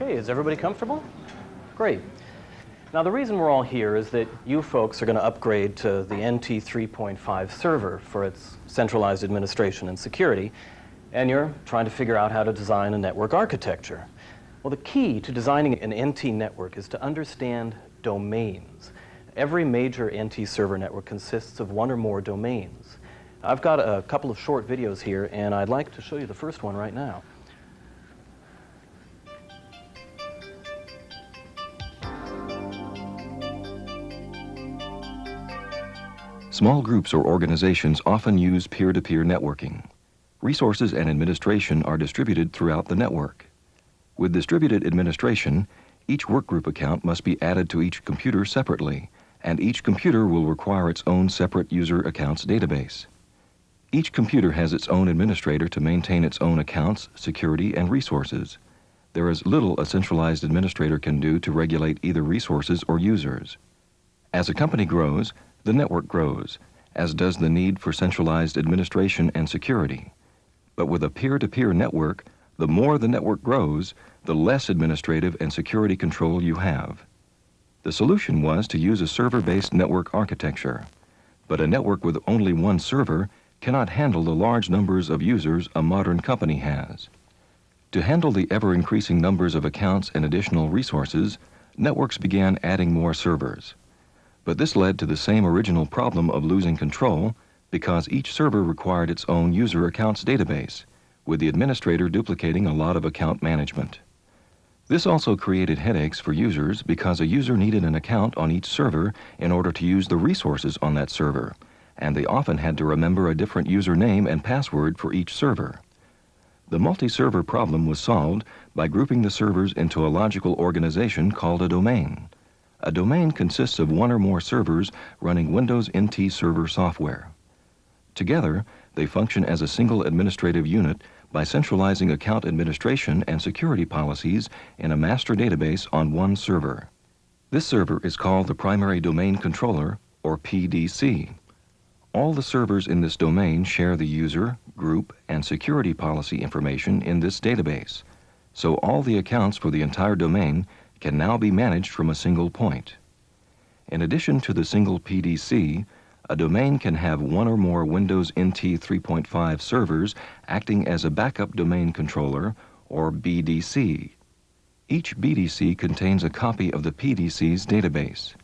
Okay, is everybody comfortable? Great. Now the reason we're all here is that you folks are going to upgrade to the NT 3.5 server for its centralized administration and security, and you're trying to figure out how to design a network architecture. Well, the key to designing an NT network is to understand domains. Every major NT server network consists of one or more domains. I've got a couple of short videos here, and I'd like to show you the first one right now. Small groups or organizations often use peer-to-peer networking. Resources and administration are distributed throughout the network. With distributed administration, each workgroup account must be added to each computer separately, and each computer will require its own separate user accounts database. Each computer has its own administrator to maintain its own accounts, security, and resources. There is little a centralized administrator can do to regulate either resources or users. As a company grows, the network grows, as does the need for centralized administration and security. But with a peer-to-peer network, the more the network grows, the less administrative and security control you have. The solution was to use a server-based network architecture. But a network with only one server cannot handle the large numbers of users a modern company has. To handle the ever-increasing numbers of accounts and additional resources, networks began adding more servers. But this led to the same original problem of losing control because each server required its own user accounts database, with the administrator duplicating a lot of account management. This also created headaches for users because a user needed an account on each server in order to use the resources on that server, and they often had to remember a different username and password for each server. The multi-server problem was solved by grouping the servers into a logical organization called a domain. A domain consists of one or more servers running WindowsNT server software. Together, they function as a single administrative unit by centralizing account administration and security policies in a master database on one server. This server is called the Primary Domain Controller, or PDC. All the servers in this domain share the user, group, and security policy information in this database, so all the accounts for the entire domain can now be managed from a single point. In addition to the single PDC, a domain can have one or more WindowsNT 3.5 servers acting as a backup domain controller, or BDC. Each BDC contains a copy of the PDC's database.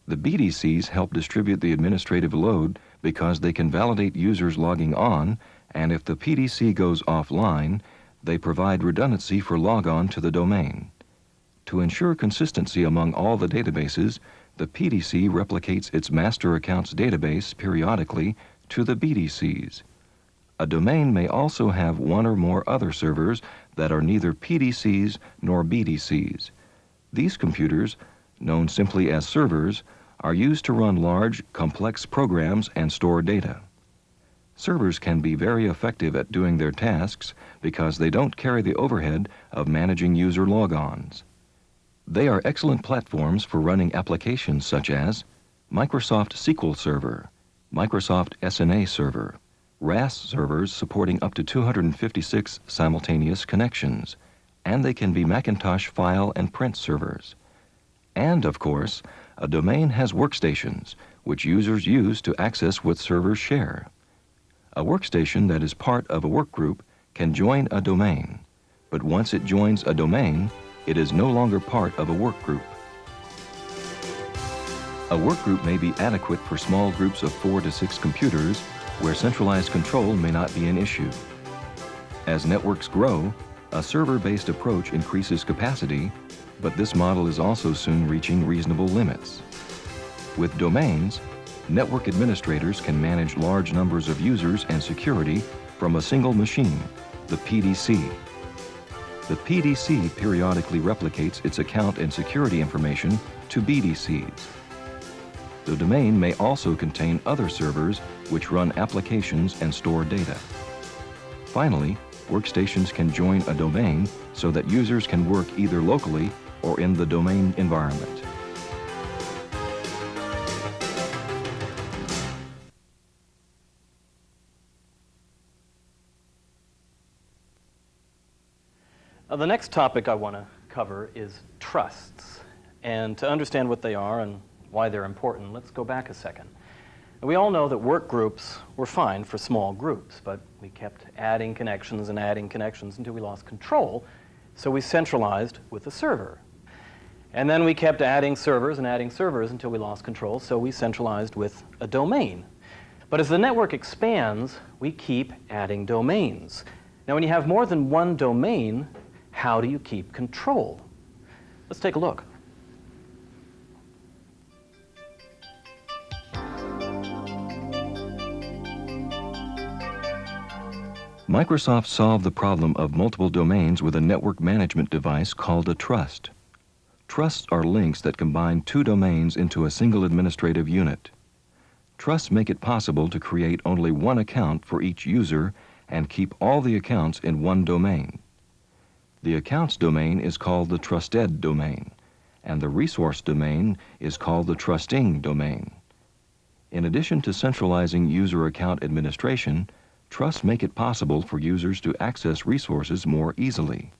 The BDCs help distribute the administrative load because they can validate users logging on, and if the PDC goes offline, they provide redundancy for logon to the domain. To ensure consistency among all the databases, the PDC replicates its master accounts database periodically to the BDCs. A domain may also have one or more other servers that are neither PDCs nor BDCs. These computers, known simply as servers, are used to run large, complex programs and store data. Servers can be very effective at doing their tasks because they don't carry the overhead of managing user logons. They are excellent platforms for running applications such as Microsoft SQL Server, Microsoft SNA Server, RAS servers supporting up to 256 simultaneous connections, and they can be Macintosh file and print servers. And, of course, a domain has workstations, which users use to access what servers share. A workstation that is part of a workgroup can join a domain, but once it joins a domain, it is no longer part of a workgroup. A workgroup may be adequate for small groups of 4 to 6 computers where centralized control may not be an issue. As networks grow, a server-based approach increases capacity, but this model is also soon reaching reasonable limits. With domains, network administrators can manage large numbers of users and security from a single machine, the PDC. The PDC periodically replicates its account and security information to BDCs. The domain may also contain other servers which run applications and store data. Finally, workstations can join a domain so that users can work either locally or in the domain environment. The next topic I want to cover is trusts. And to understand what they are and why they're important, let's go back a second. We all know that work groups were fine for small groups, but we kept adding connections and adding connections until we lost control, so we centralized with a server. And then we kept adding servers and adding servers until we lost control, so we centralized with a domain. But as the network expands, we keep adding domains. Now, when you have more than one domain, how do you keep control? Let's take a look. Microsoft solved the problem of multiple domains with a network management device called a trust. Trusts are links that combine two domains into a single administrative unit. Trusts make it possible to create only one account for each user and keep all the accounts in one domain. The accounts domain is called the trusted domain, and the resource domain is called the trusting domain. In addition to centralizing user account administration, trusts make it possible for users to access resources more easily.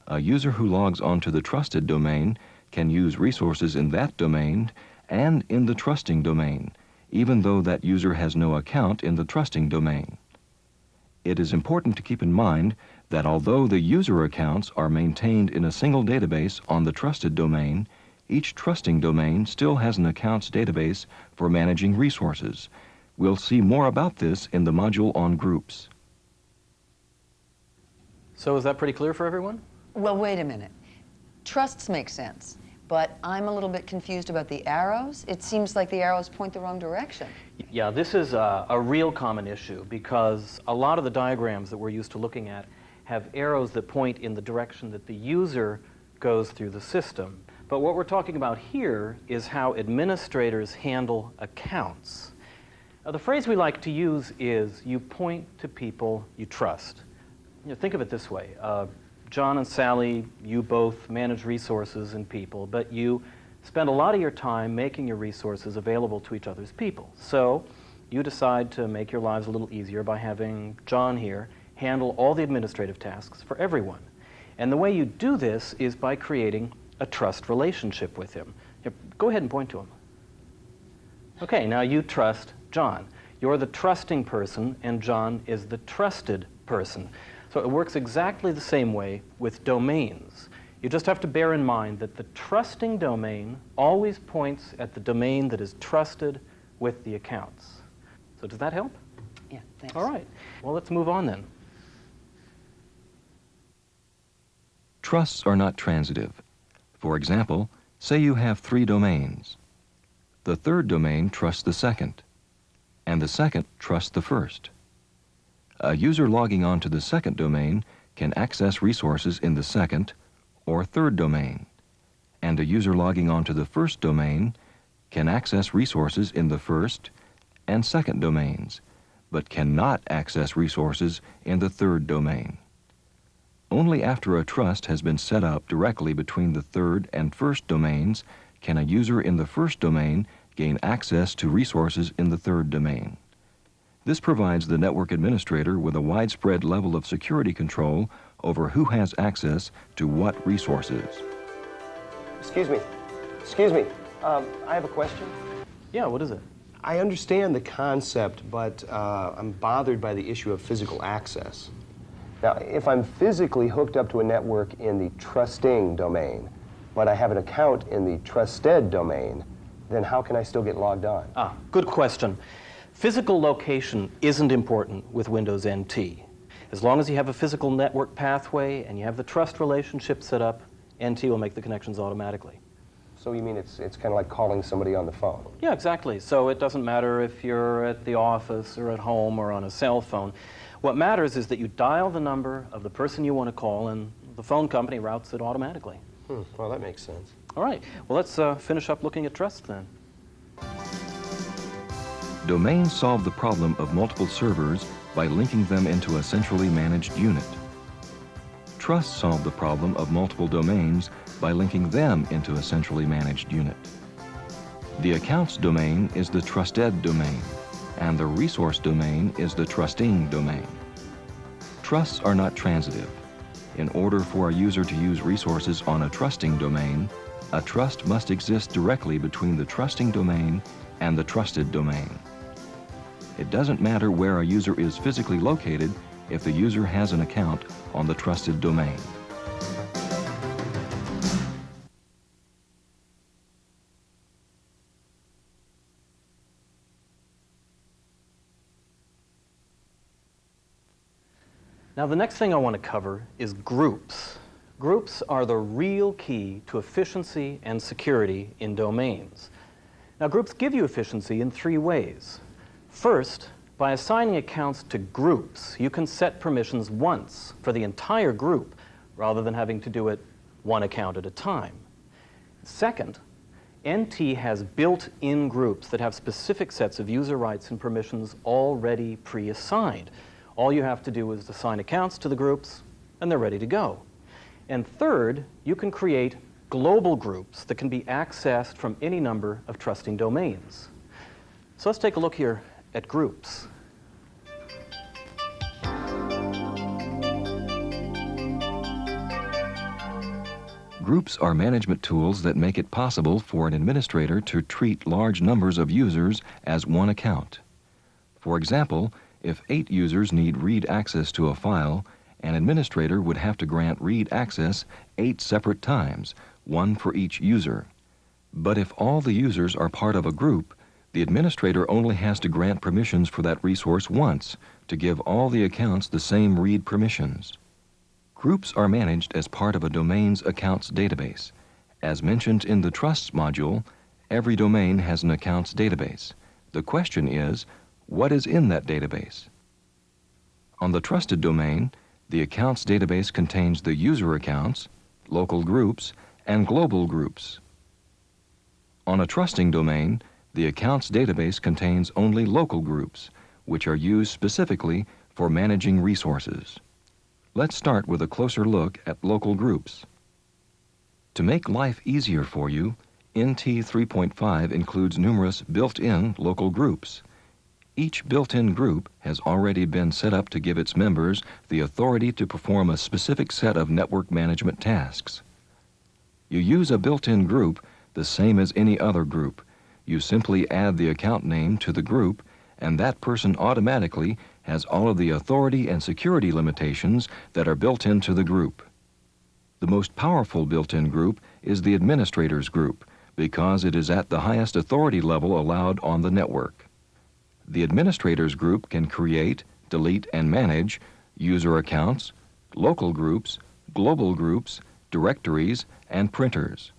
A user who logs onto the trusted domain can use resources in that domain and in the trusting domain, even though that user has no account in the trusting domain. It is important to keep in mind that although the user accounts are maintained in a single database on the trusted domain, each trusting domain still has an accounts database for managing resources. We'll see more about this in the module on groups. So is that pretty clear for everyone? Well, wait a minute. Trusts make sense, but I'm a little bit confused about the arrows. It seems like the arrows point the wrong direction. Yeah, this is a real common issue because a lot of the diagrams that we're used to looking at have arrows that point in the direction that the user goes through the system. But what we're talking about here is how administrators handle accounts. The phrase we like to use is, you point to people you trust. Think of it this way. John and Sally, you both manage resources and people, but you spend a lot of your time making your resources available to each other's people. So you decide to make your lives a little easier by having John here handle all the administrative tasks for everyone. And the way you do this is by creating a trust relationship with him. Go ahead and point to him. Okay, now you trust John. You're the trusting person, and John is the trusted person. So it works exactly the same way with domains. You just have to bear in mind that the trusting domain always points at the domain that is trusted with the accounts. So does that help? Yeah, thanks. All right. Well, let's move on then. Trusts are not transitive. For example, say you have 3 domains. The third domain trusts the second, and the second trusts the first. A user logging on to the second domain can access resources in the second or third domain, and a user logging on to the first domain can access resources in the first and second domains, but cannot access resources in the third domain. Only after a trust has been set up directly between the third and first domains can a user in the first domain gain access to resources in the third domain. This provides the network administrator with a widespread level of security control over who has access to what resources. Excuse me. I have a question. Yeah, what is it? I understand the concept, but I'm bothered by the issue of physical access. Now, if I'm physically hooked up to a network in the trusting domain, but I have an account in the trusted domain, then how can I still get logged on? Good question. Physical location isn't important with Windows NT. As long as you have a physical network pathway and you have the trust relationship set up, NT will make the connections automatically. So you mean it's kind of like calling somebody on the phone? Yeah, exactly. So it doesn't matter if you're at the office or at home or on a cell phone. What matters is that you dial the number of the person you want to call and the phone company routes it automatically. Well, that makes sense. All right. Well, let's finish up looking at trust then. Domains solve the problem of multiple servers by linking them into a centrally managed unit. Trusts solve the problem of multiple domains by linking them into a centrally managed unit. The accounts domain is the trusted domain, and the resource domain is the trusting domain. Trusts are not transitive. in order for a user to use resources on a trusting domain, a trust must exist directly between the trusting domain and the trusted domain. It doesn't matter where a user is physically located if the user has an account on the trusted domain. Now, the next thing I want to cover is groups. Groups are the real key to efficiency and security in domains. Now, groups give you efficiency in three ways. First, by assigning accounts to groups, you can set permissions once for the entire group rather than having to do it one account at a time. Second, NT has built-in groups that have specific sets of user rights and permissions already pre-assigned. All you have to do is assign accounts to the groups, and they're ready to go. And third, you can create global groups that can be accessed from any number of trusting domains. So let's take a look here at groups. Groups are management tools that make it possible for an administrator to treat large numbers of users as one account. For example, if 8 users need read access to a file, an administrator would have to grant read access 8 separate times, one for each user. But if all the users are part of a group, the administrator only has to grant permissions for that resource once to give all the accounts the same read permissions. Groups are managed as part of a domain's accounts database. As mentioned in the Trusts module, every domain has an accounts database. The question is, what is in that database? On the trusted domain, the accounts database contains the user accounts, local groups, and global groups. On a trusting domain, the accounts database contains only local groups, which are used specifically for managing resources. Let's start with a closer look at local groups. To make life easier for you, NT 3.5 includes numerous built-in local groups. Each built-in group has already been set up to give its members the authority to perform a specific set of network management tasks. You use a built-in group the same as any other group. You simply add the account name to the group, and that person automatically has all of the authority and security limitations that are built into the group. The most powerful built-in group is the administrator's group because it is at the highest authority level allowed on the network. The administrators group can create, delete, and manage user accounts, local groups, global groups, directories, and printers.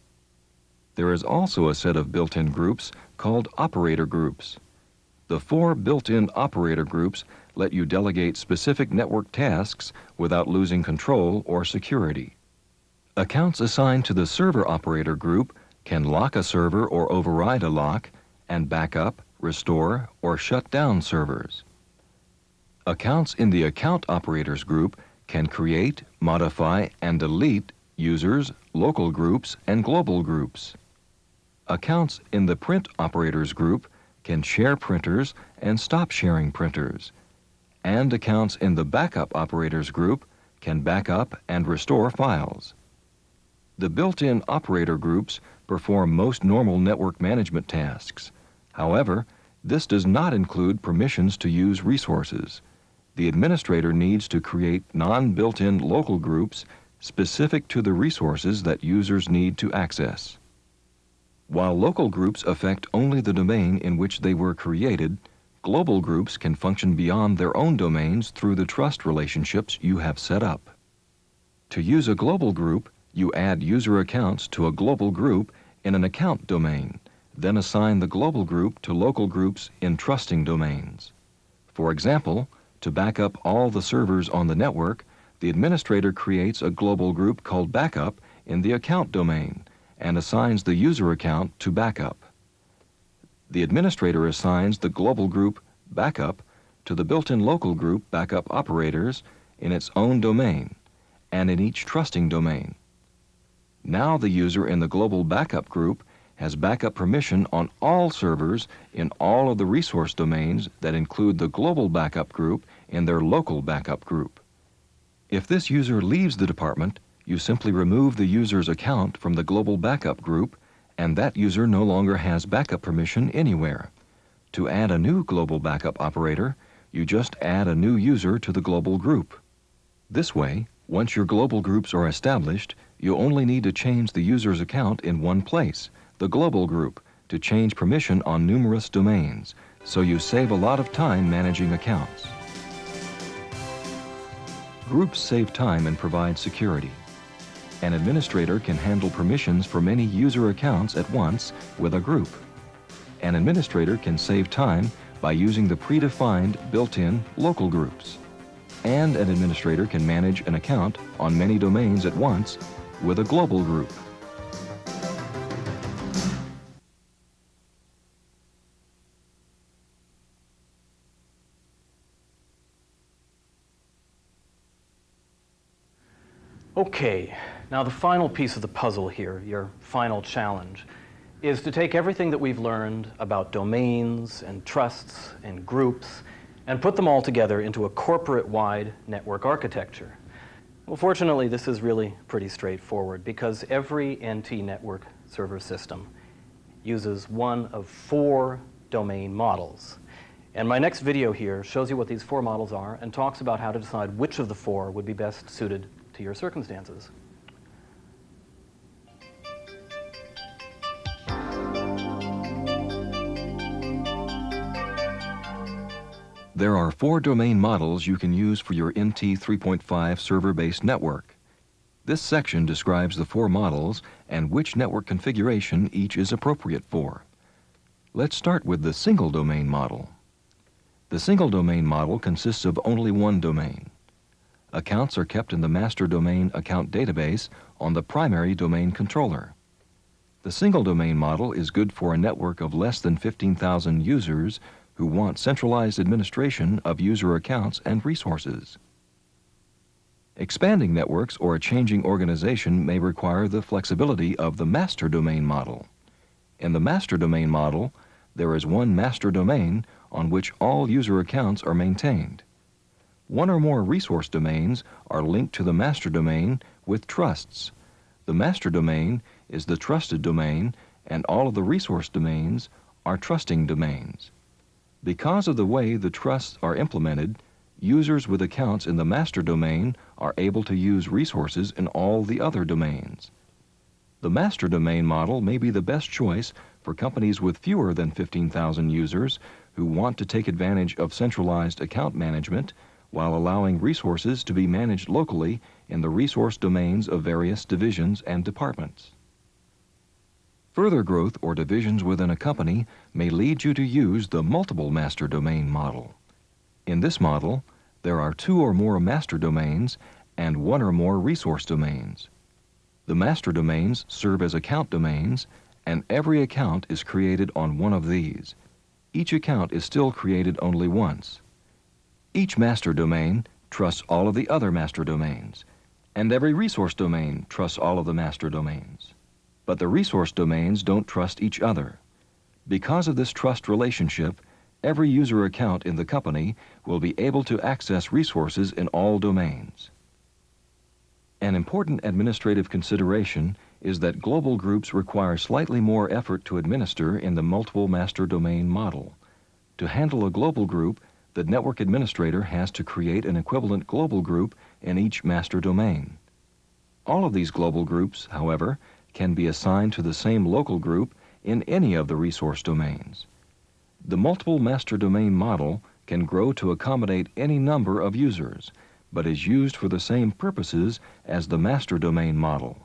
There is also a set of built-in groups called operator groups. The 4 built-in operator groups let you delegate specific network tasks without losing control or security. Accounts assigned to the server operator group can lock a server or override a lock and back up, restore, or shut down servers. Accounts in the account operators group can create, modify, and delete users, local groups, and global groups. Accounts in the print operators group can share printers and stop sharing printers. And accounts in the backup operators group can back up and restore files. The built-in operator groups perform most normal network management tasks. However, this does not include permissions to use resources. The administrator needs to create non-built-in local groups specific to the resources that users need to access. While local groups affect only the domain in which they were created, global groups can function beyond their own domains through the trust relationships you have set up. To use a global group, you add user accounts to a global group in an account domain, then assign the global group to local groups in trusting domains. For example, to back up all the servers on the network, the administrator creates a global group called Backup in the account domain and assigns the user account to Backup. The administrator assigns the global group Backup to the built-in local group Backup Operators in its own domain and in each trusting domain. Now the user in the global Backup group has backup permission on all servers in all of the resource domains that include the global backup group in their local backup group. If this user leaves the department, you simply remove the user's account from the global backup group, and that user no longer has backup permission anywhere. To add a new global backup operator, you just add a new user to the global group. This way, once your global groups are established, you only need to change the user's account in one place, the global group, to change permission on numerous domains, so you save a lot of time managing accounts. Groups save time and provide security. An administrator can handle permissions for many user accounts at once with a group. An administrator can save time by using the predefined built-in local groups. And an administrator can manage an account on many domains at once with a global group. Okay, now the final piece of the puzzle here, your final challenge, is to take everything that we've learned about domains and trusts and groups and put them all together into a corporate-wide network architecture. Well, fortunately, this is really pretty straightforward because every NT network server system uses one of 4 domain models. And my next video here shows you what these 4 models are and talks about how to decide which of the 4 would be best suited to your circumstances. There are 4 domain models you can use for your NT 3.5 server-based network. This section describes the 4 models and which network configuration each is appropriate for. Let's start with the single domain model. The single domain model consists of only one domain. Accounts are kept in the master domain account database on the primary domain controller. The single domain model is good for a network of less than 15,000 users who want centralized administration of user accounts and resources. Expanding networks or a changing organization may require the flexibility of the master domain model. In the master domain model, there is one master domain on which all user accounts are maintained. One or more resource domains are linked to the master domain with trusts. The master domain is the trusted domain, and all of the resource domains are trusting domains. Because of the way the trusts are implemented, users with accounts in the master domain are able to use resources in all the other domains. The master domain model may be the best choice for companies with fewer than 15,000 users who want to take advantage of centralized account management while allowing resources to be managed locally in the resource domains of various divisions and departments. Further growth or divisions within a company may lead you to use the multiple master domain model. In this model, there are 2 or more master domains and 1 or more resource domains. The master domains serve as account domains, and every account is created on one of these. Each account is still created only once. Each master domain trusts all of the other master domains, and every resource domain trusts all of the master domains. But the resource domains don't trust each other. Because of this trust relationship, every user account in the company will be able to access resources in all domains. An important administrative consideration is that global groups require slightly more effort to administer in the multiple master domain model. To handle a global group, the network administrator has to create an equivalent global group in each master domain. All of these global groups, however, can be assigned to the same local group in any of the resource domains. The multiple master domain model can grow to accommodate any number of users, but is used for the same purposes as the master domain model.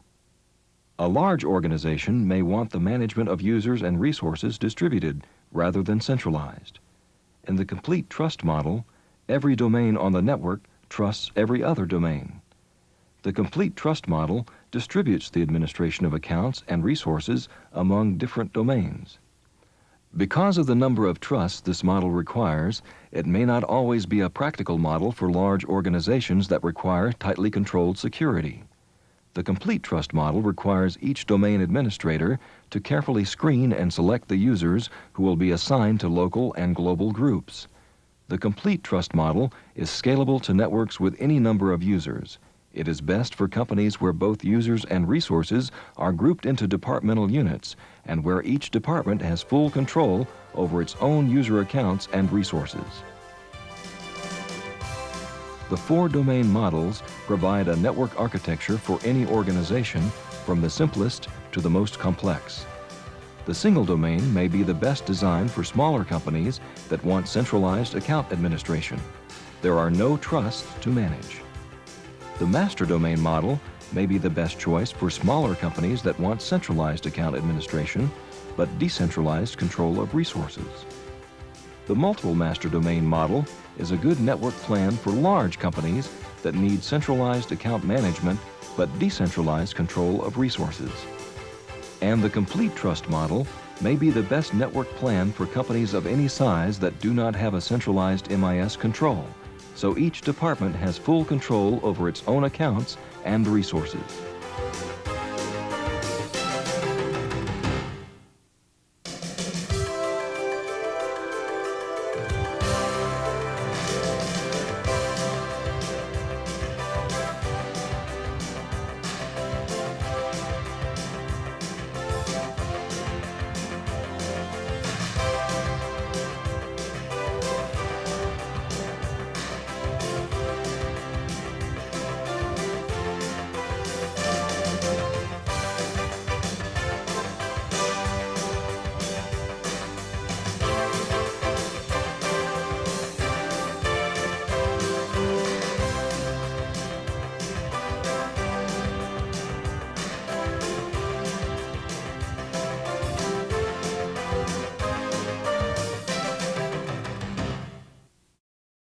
A large organization may want the management of users and resources distributed rather than centralized. In the complete trust model, every domain on the network trusts every other domain. The complete trust model distributes the administration of accounts and resources among different domains. Because of the number of trusts this model requires, it may not always be a practical model for large organizations that require tightly controlled security. The complete trust model requires each domain administrator to carefully screen and select the users who will be assigned to local and global groups. The complete trust model is scalable to networks with any number of users. It is best for companies where both users and resources are grouped into departmental units and where each department has full control over its own user accounts and resources. The 4 domain models provide a network architecture for any organization, from the simplest to the most complex. The single domain may be the best design for smaller companies that want centralized account administration. There are no trusts to manage. The master domain model may be the best choice for smaller companies that want centralized account administration, but decentralized control of resources. The multiple master domain model is a good network plan for large companies that need centralized account management but decentralized control of resources. And the complete trust model may be the best network plan for companies of any size that do not have a centralized MIS control, so each department has full control over its own accounts and resources.